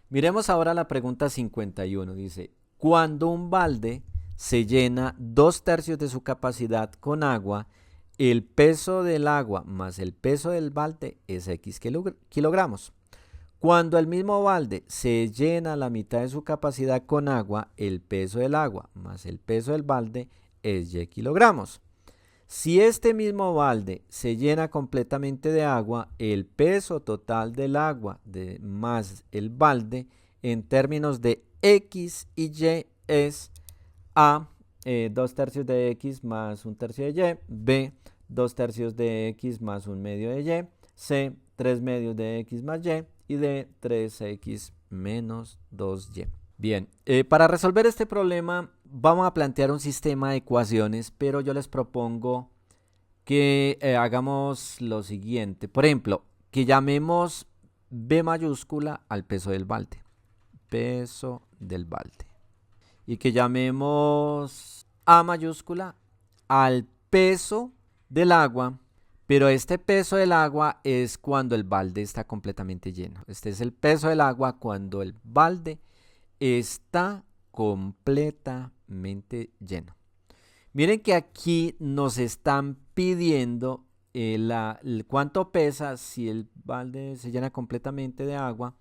Miremos ahora la pregunta 51. Dice, cuando un balde se llena 2/3 de su capacidad con agua, el peso del agua más el peso del balde es X kilogramos. Cuando el mismo balde se llena la mitad de su capacidad con agua, el peso del agua más el peso del balde es Y kilogramos. Si este mismo balde se llena completamente de agua, el peso total del agua más el balde en términos de X y Y es A, 2/3 de X más 1/3 de Y, B, 2/3 de X más 1/2 de Y, C, 3/2 de X más Y y D, 3X menos 2Y. Bien, para resolver este problema vamos a plantear un sistema de ecuaciones, pero yo les propongo que hagamos lo siguiente. Por ejemplo, que llamemos B mayúscula al peso del balde. Peso del balde. Y que llamemos A mayúscula al peso del agua. Pero este peso del agua es cuando el balde está completamente lleno. Este es el peso del agua cuando el balde está completamente lleno. Miren que aquí nos están pidiendo cuánto pesa si el balde se llena completamente de agua.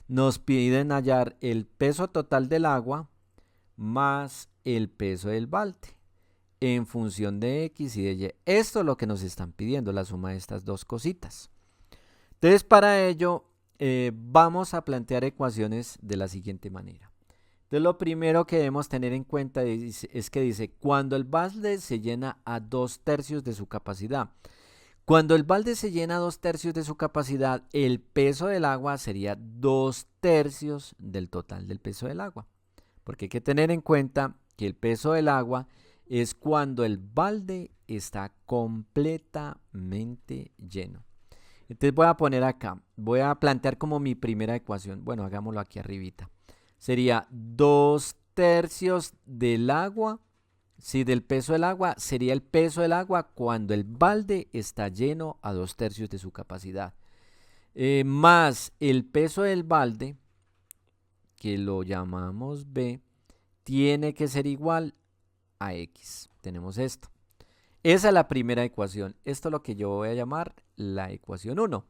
Nos piden hallar el peso total del agua más el peso del balde en función de X y de Y. Esto es lo que nos están pidiendo, la suma de estas dos cositas. Entonces, para ello, vamos a plantear ecuaciones de la siguiente manera. Entonces, lo primero que debemos tener en cuenta es que dice, cuando el balde se llena a 2/3 de su capacidad. Cuando el balde se llena a 2/3 de su capacidad, el peso del agua sería 2/3 del total del peso del agua. Porque hay que tener en cuenta que el peso del agua es cuando el balde está completamente lleno. Entonces voy a poner acá, voy a plantear como mi primera ecuación. Bueno, hagámoslo aquí arribita. Sería 2/3 del agua. Si del peso del agua, sería el peso del agua cuando el balde está lleno a 2/3 de su capacidad. Más el peso del balde, que lo llamamos B, tiene que ser igual a X. Tenemos esto. Esa es la primera ecuación. Esto es lo que yo voy a llamar la ecuación 1.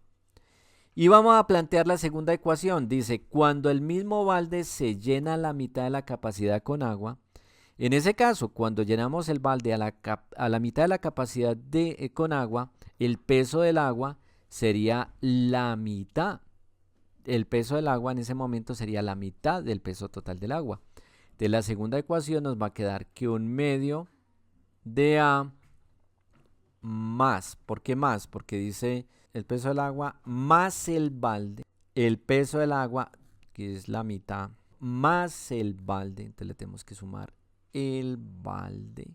Y vamos a plantear la segunda ecuación. Dice, cuando el mismo balde se llena la mitad de la capacidad con agua, en ese caso, cuando llenamos el balde a la mitad de la capacidad con agua, el peso del agua sería la mitad. El peso del agua en ese momento sería la mitad del peso total del agua. De la segunda ecuación nos va a quedar que 1/2 de A más. ¿Por qué más? Porque dice el peso del agua más el balde. El peso del agua, que es la mitad, más el balde. Entonces le tenemos que sumar el balde.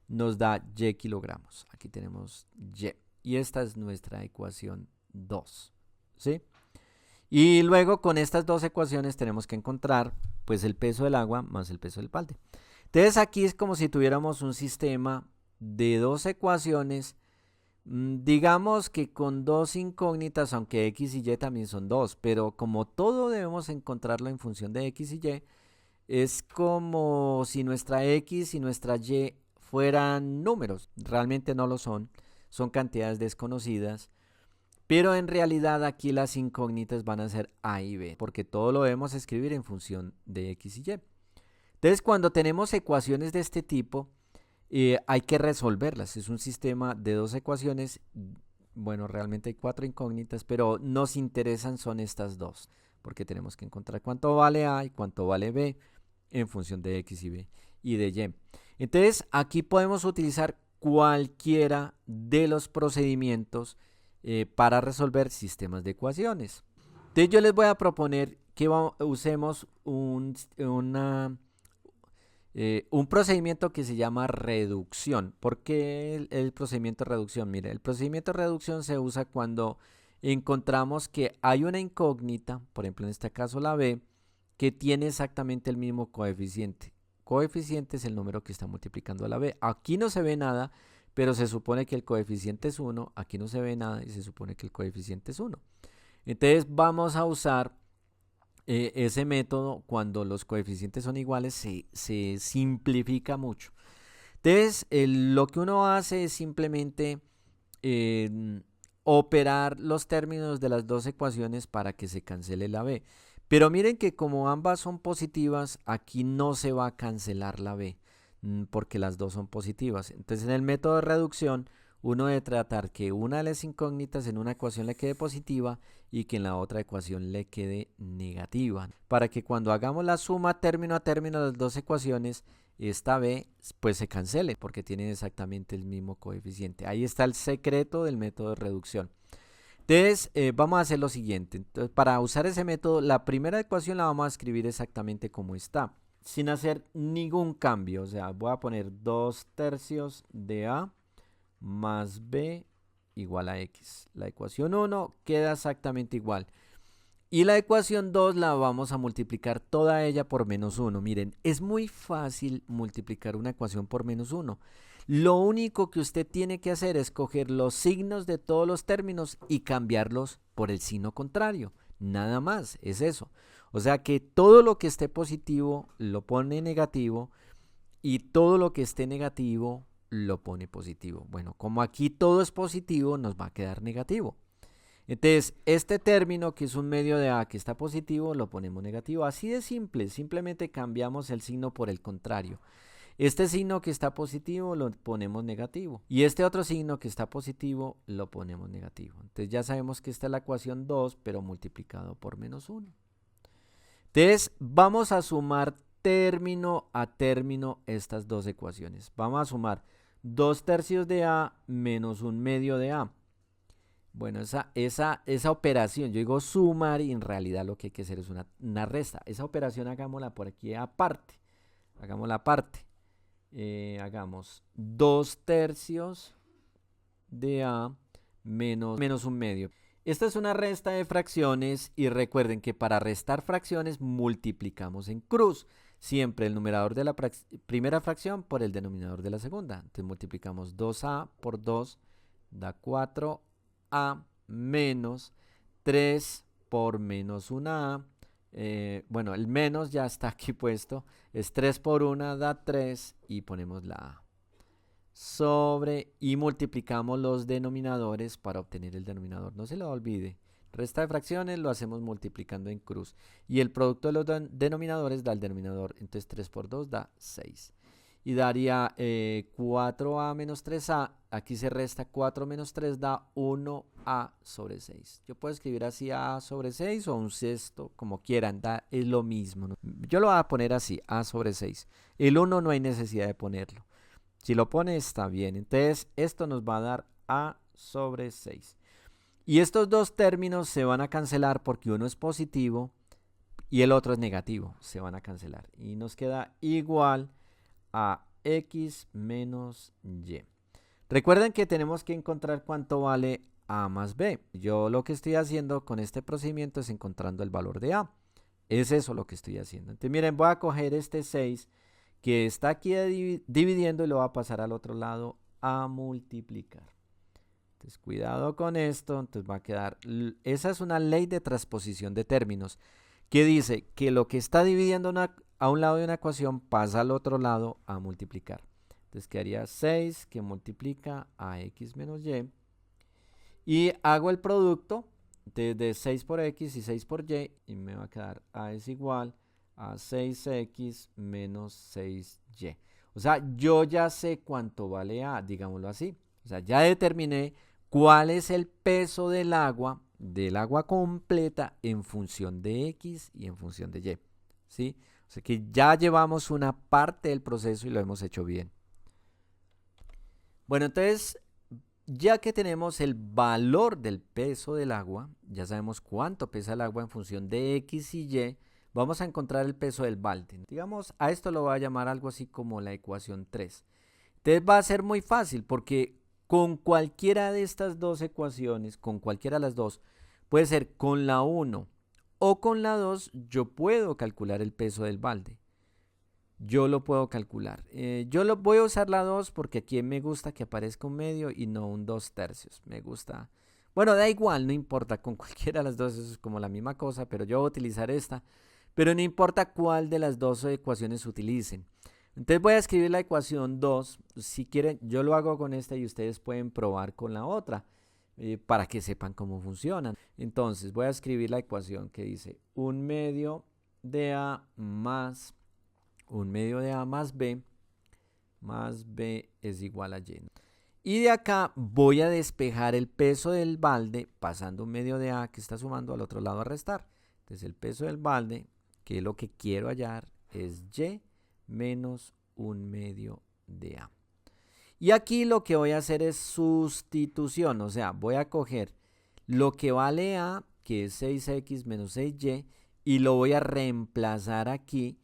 Nos da Y kilogramos. Aquí tenemos Y. Y esta es nuestra ecuación 2. ¿Sí? Y luego con estas dos ecuaciones tenemos que encontrar pues el peso del agua más el peso del balde. Entonces aquí es como si tuviéramos un sistema de dos ecuaciones, digamos que con dos incógnitas, aunque X y Y también son dos, pero como todo debemos encontrarlo en función de X y Y, es como si nuestra X y nuestra Y fueran números. Realmente no lo son, son cantidades desconocidas. Pero en realidad aquí las incógnitas van a ser A y B, porque todo lo debemos escribir en función de X y Y. Entonces, cuando tenemos ecuaciones de este tipo, hay que resolverlas. Es un sistema de dos ecuaciones. Bueno, realmente hay 4 incógnitas, pero nos interesan son estas dos, porque tenemos que encontrar cuánto vale A y cuánto vale B en función de X y B y de Y. Entonces, aquí podemos utilizar cualquiera de los procedimientos para resolver sistemas de ecuaciones. Entonces yo les voy a proponer que usemos un procedimiento que se llama reducción. ¿Por qué el procedimiento de reducción? Mire, el procedimiento de reducción se usa cuando encontramos que hay una incógnita, por ejemplo en este caso la B, que tiene exactamente el mismo coeficiente. Coeficiente es el número que está multiplicando a la B. Aquí no se ve nada, pero se supone que el coeficiente es 1, aquí no se ve nada y se supone que el coeficiente es 1. Entonces vamos a usar ese método, cuando los coeficientes son iguales, se simplifica mucho. Entonces, lo que uno hace es simplemente eh, operar los términos de las dos ecuaciones para que se cancele la b. Pero miren que como ambas son positivas, aquí no se va a cancelar la b, porque las dos son positivas. Entonces, en el método de reducción, uno debe tratar que una de las incógnitas en una ecuación le quede positiva y que en la otra ecuación le quede negativa, para que cuando hagamos la suma término a término de las dos ecuaciones, esta b pues se cancele porque tienen exactamente el mismo coeficiente. Ahí está el secreto del método de reducción. Entonces vamos a hacer lo siguiente. Entonces, para usar ese método, la primera ecuación la vamos a escribir exactamente como está, sin hacer ningún cambio. O sea, voy a poner 2/3 de a más b igual a x. La ecuación 1 queda exactamente igual. Y la ecuación 2 la vamos a multiplicar toda ella por -1. Miren, es muy fácil multiplicar una ecuación por -1. Lo único que usted tiene que hacer es coger los signos de todos los términos y cambiarlos por el signo contrario. Nada más, es eso. O sea que todo lo que esté positivo lo pone negativo y todo lo que esté negativo lo pone positivo. Bueno, como aquí todo es positivo, nos va a quedar negativo. Entonces, este término que es un medio de a que está positivo, lo ponemos negativo. Así de simple, simplemente cambiamos el signo por el contrario. Este signo que está positivo lo ponemos negativo. Y este otro signo que está positivo lo ponemos negativo. Entonces ya sabemos que esta es la ecuación 2, pero multiplicado por -1. Entonces, vamos a sumar término a término estas dos ecuaciones. Vamos a sumar 2/3 de a menos 1/2 de a. Bueno, esa operación, yo digo sumar y en realidad lo que hay que hacer es una resta. Esa operación hagámosla por aquí aparte. Hagámosla aparte. Hagamos 2/3 de a menos 1/2. Esta es una resta de fracciones y recuerden que para restar fracciones multiplicamos en cruz. Siempre el numerador de la primera fracción por el denominador de la segunda. Entonces multiplicamos 2a por 2 da 4a menos 3 por menos 1a. Bueno, el menos ya está aquí puesto. Es 3 por 1 da 3 y ponemos la a. Sobre y multiplicamos los denominadores para obtener el denominador. No se lo olvide. Resta de fracciones lo hacemos multiplicando en cruz. Y el producto de los denominadores da el denominador. Entonces 3 por 2 da 6. Y daría 4a menos 3a. Aquí se resta 4 menos 3 da 1a sobre 6. Yo puedo escribir así a sobre 6 o un sexto, como quieran. Es lo mismo, ¿no? Yo lo voy a poner así, a sobre 6. El 1 no hay necesidad de ponerlo. Si lo pone está bien. Entonces esto nos va a dar a sobre 6. Y estos dos términos se van a cancelar porque uno es positivo y el otro es negativo. Se van a cancelar. Y nos queda igual a x menos y. Recuerden que tenemos que encontrar cuánto vale a más b. Yo lo que estoy haciendo con este procedimiento es encontrando el valor de a. Es eso lo que estoy haciendo. Entonces miren, voy a coger este 6 que está aquí dividiendo y lo va a pasar al otro lado a multiplicar. Entonces cuidado con esto, entonces va a quedar, esa es una ley de transposición de términos que dice que lo que está dividiendo a un lado de una ecuación pasa al otro lado a multiplicar. Entonces quedaría 6 que multiplica a x menos y y hago el producto de 6 por x y 6 por y me va a quedar a es igual a 6x menos 6y. O sea, yo ya sé cuánto vale a, digámoslo así. O sea, ya determiné cuál es el peso del agua completa en función de x y en función de y. ¿Sí? O sea que ya llevamos una parte del proceso y lo hemos hecho bien. Bueno, entonces, ya que tenemos el valor del peso del agua, ya sabemos cuánto pesa el agua en función de x y y, vamos a encontrar el peso del balde. Digamos, a esto lo voy a llamar algo así como la ecuación 3. Entonces va a ser muy fácil porque con cualquiera de estas dos ecuaciones, con cualquiera de las dos, puede ser con la 1 o con la 2, yo puedo calcular el peso del balde. Yo lo puedo calcular. Yo voy a usar la 2 porque aquí me gusta que aparezca un medio y no un 2/3. Me gusta Bueno, da igual, no importa, con cualquiera de las dos eso es como la misma cosa, pero yo voy a utilizar esta. Pero no importa cuál de las dos ecuaciones utilicen. Entonces voy a escribir la ecuación 2. Si quieren, yo lo hago con esta y ustedes pueden probar con la otra para que sepan cómo funcionan. Entonces voy a escribir la ecuación que dice 1 medio de A más 1 medio de A más B es igual a Y. Y de acá voy a despejar el peso del balde pasando 1 medio de A que está sumando al otro lado a restar. Entonces el peso del balde, que es lo que quiero hallar, es Y menos 1 medio de A. Y aquí lo que voy a hacer es sustitución, o sea, voy a coger lo que vale A, que es 6x menos 6y, y lo voy a reemplazar aquí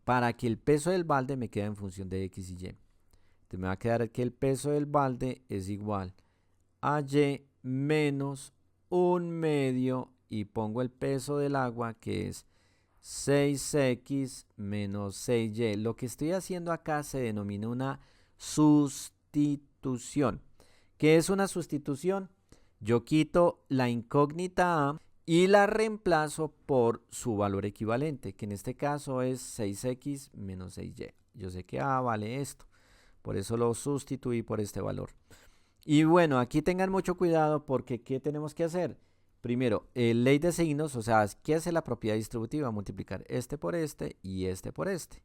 para que el peso del balde me quede en función de x y y. Entonces me va a quedar que el peso del balde es igual a y menos 1 medio, y pongo el peso del agua que es 6x menos 6y. Lo que estoy haciendo acá se denomina una sustitución. ¿Qué es una sustitución? Yo quito la incógnita A y la reemplazo por su valor equivalente, que en este caso es 6x menos 6y. Yo sé que A vale esto, por eso lo sustituí por este valor. Y bueno, aquí tengan mucho cuidado porque ¿qué tenemos que hacer? Primero, ley de signos, o sea, ¿qué hace la propiedad distributiva? Multiplicar este por este y este por este.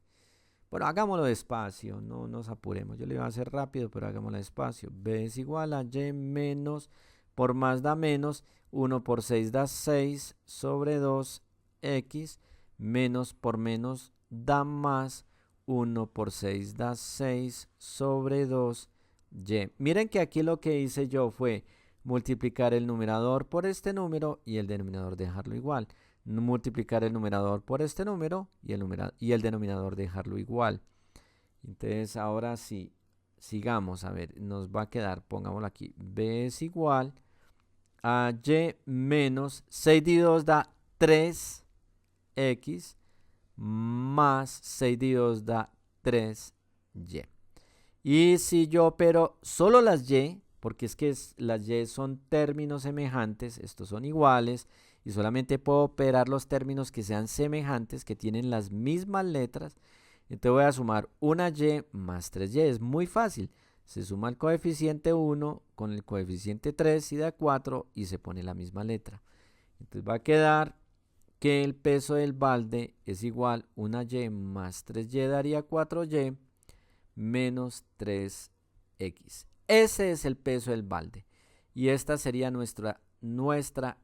Bueno, hagámoslo despacio, no nos apuremos. Yo le iba a hacer rápido, pero hagámoslo despacio. B es igual a Y menos, por más da menos, 1 por 6 da 6 sobre 2x, menos por menos da más, 1 por 6 da 6 sobre 2y. Miren que aquí lo que hice yo fue multiplicar el numerador por este número y el denominador dejarlo igual. Multiplicar el numerador por este número y el denominador dejarlo igual. Entonces ahora sí, sigamos, a ver, nos va a quedar, pongámoslo aquí, B es igual a Y menos 6 dividido 2 da 3x más 6 dividido 2 da 3y. Y si yo opero solo las y, porque es que las y son términos semejantes, estos son iguales, y solamente puedo operar los términos que sean semejantes, que tienen las mismas letras. Entonces voy a sumar una y más 3y, es muy fácil. Se suma el coeficiente 1 con el coeficiente 3 y da 4 y se pone la misma letra. Entonces va a quedar que el peso del balde es igual a una y más 3y daría 4y menos 3x. Ese es el peso del balde. Y esta sería nuestra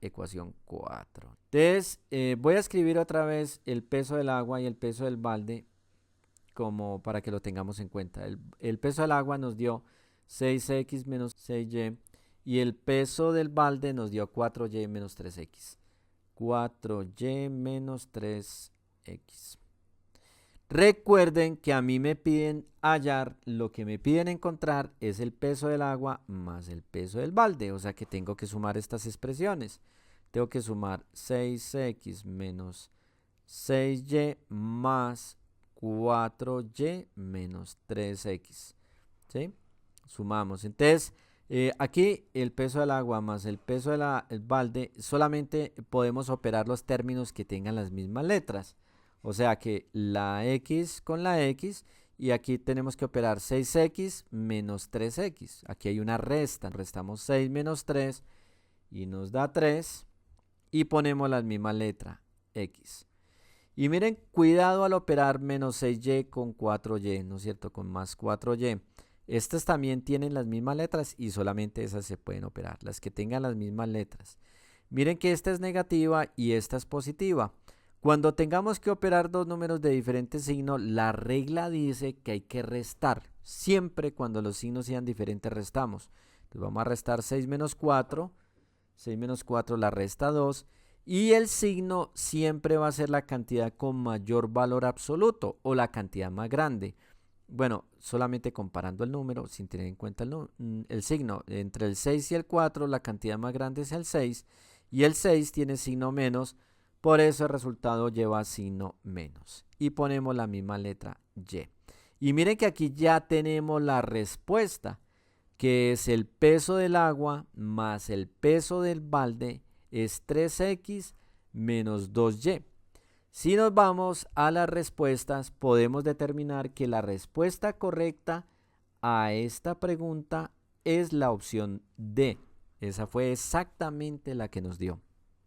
ecuación 4. Entonces, voy a escribir otra vez el peso del agua y el peso del balde como para que lo tengamos en cuenta. El peso del agua nos dio 6x menos 6y y el peso del balde nos dio 4y menos 3x. 4y menos 3x. Recuerden que a mí me piden hallar, lo que me piden encontrar es el peso del agua más el peso del balde, o sea que tengo que sumar estas expresiones. Tengo que sumar 6x menos 6y más 4y menos 3x. ¿Sí? Sumamos. Entonces, aquí el peso del agua más el peso del balde, solamente podemos operar los términos que tengan las mismas letras. O sea que la x con la x, y aquí tenemos que operar 6x menos 3x. Aquí hay una resta, restamos 6 menos 3 y nos da 3 y ponemos la misma letra, x. Y miren, cuidado al operar menos 6y con 4y, ¿no es cierto? Con más 4y. Estas también tienen las mismas letras y solamente esas se pueden operar, las que tengan las mismas letras. Miren que esta es negativa y esta es positiva. Cuando tengamos que operar dos números de diferente signo, la regla dice que hay que restar. Siempre cuando los signos sean diferentes restamos. Entonces vamos a restar 6 menos 4. 6 menos 4 la resta 2. Y el signo siempre va a ser la cantidad con mayor valor absoluto o la cantidad más grande. Bueno, solamente comparando el número, sin tener en cuenta el signo. Entre el 6 y el 4, la cantidad más grande es el 6. Y el 6 tiene signo menos. Por eso el resultado lleva signo menos. Y ponemos la misma letra Y. Y miren que aquí ya tenemos la respuesta. que es el peso del agua más el peso del balde, es 3x menos 2y. Si nos vamos a las respuestas, podemos determinar que la respuesta correcta a esta pregunta es la opción D. Esa fue exactamente la que nos dio.